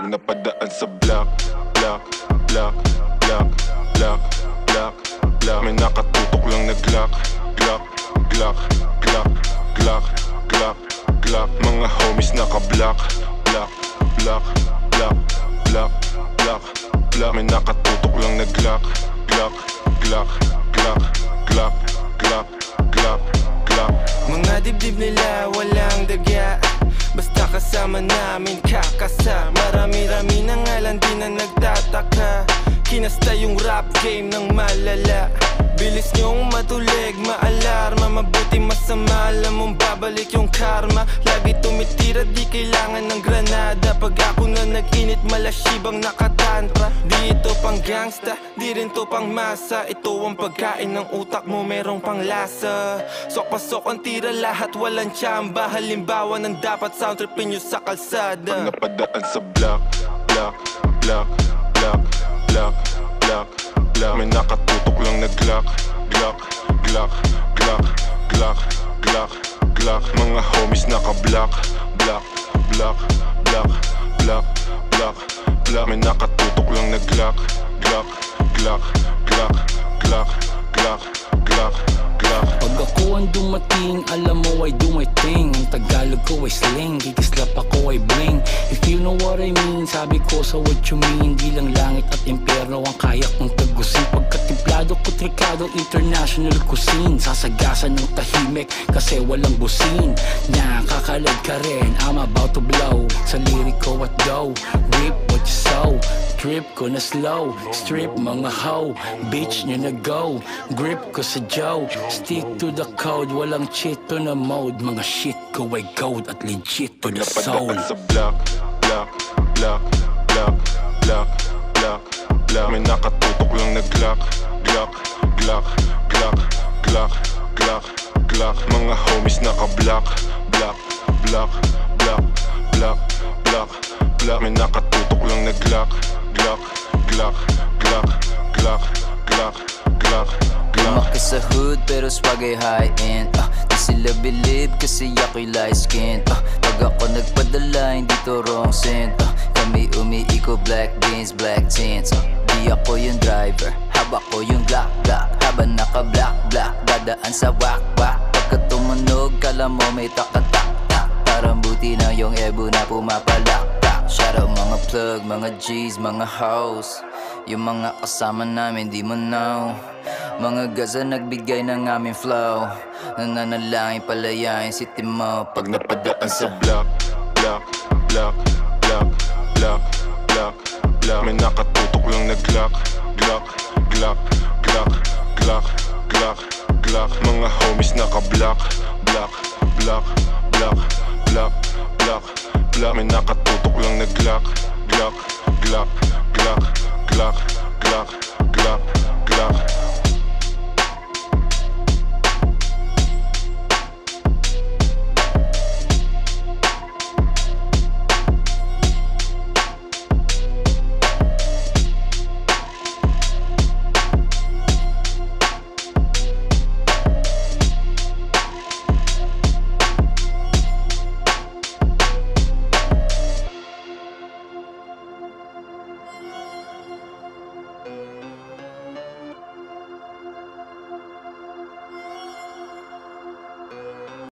napadaan sa block, block, block, block, block, block, block. May nakatutok lang na Glock, Glock, Glock, Glock, Glock, Glock, Glock. Mga homies naka-block, block, block, block, block, block, block. May nakatutok lang na Glock, Glock, Glock, Glock, Glock, Glock, Glock, Glock. Mga dibdib nila walang dagya, basta kasama namin kakasa. Marami-rami na nga lang din ang nagtataka. Kinasta yung rap game ng malala. Bilis nyong matulig, maalarma. Mabuti masama, alam mong babalik yung karma. Lagi tumitira, di kailangan ng granada. Pag ako na nag-init, malashibang nakatantra. Di ito pang gangsta, di rin to pang masa. Ito ang pagkain ng utak mo, merong pang lasa. Sok-pasok ang tira, lahat walang tsamba. Halimbawa ng dapat sound tripin nyo sa kalsada. Pag napadaan sa block, block, block, block, block, block, block. May nakatutok lang na Glock, Glock, Glock, Glock, Glock, Glock, Glock. Mga homies naka-block, block, block, block, block, block, block. May nakatutok lang na Glock, Glock, Glock, Glock, Glock, Glock, Glock, Glock. Pag ako ang dumating, alam mo I do my thing. Ang Tagalog ko ay sling, kikislap ako ay bling. If you know what I mean, sabi ko sa what you mean. Di lang langit at impyerno ang kaya kong tagusin. Pagkatimplado ko trikado, international cuisine. Sasagasan ng tahimik kasi walang busin. Nakakalag ka rin, I'm about to blow. Sa lirik ko at go, rip what you sow. Trip ko na slow, strip mga hoe. Bitch nyo na go, grip ko sa Joe. Stick to the code, walang cheat to na mode. Mga shit ko ay gold at legit to the soul. Napadaan sa block, block, block, block, block, block, block. May nakatutok lang na Glock, Glock, Glock, Glock, Glock, Glock, Glock. Mga homies naka-block, block, block, block, block, block, block. May nakatutok lang na Glock, Glock, Glock, Glock, Glock, Glock, Glock, Glock. Lumaki sa hood pero swag ay high-end. Di sila believe kasi ako'y light skin. Pag ako nagpadala hindi to wrong scent. Kami umiiko black beans, black tints. Di ako yung driver, haba ko yung Glock, Glock. Habang naka-black, black, dadaan sa wak-wak. Pagka tumunog, kala mo may takatak-tak. Parang buti na yung ebo na pumapalak-tak. Shout out mga plug, mga G's, mga hoes. Yung mga kasama namin di mo know. Mga gaza nagbigay ng aming flow. Nananalangin palayain city mo pag napadaan sa block, block, block, block, block, block, block. May nakatutok lang na Glock, Glock, Glock, Glock, Glock, Glock, Glock. Mga homies naka-block, block, block, block, block, block, block. May nakatutok lang na Glock, Glock, Glock, Glock, Glock, Glock, Glock, Glock.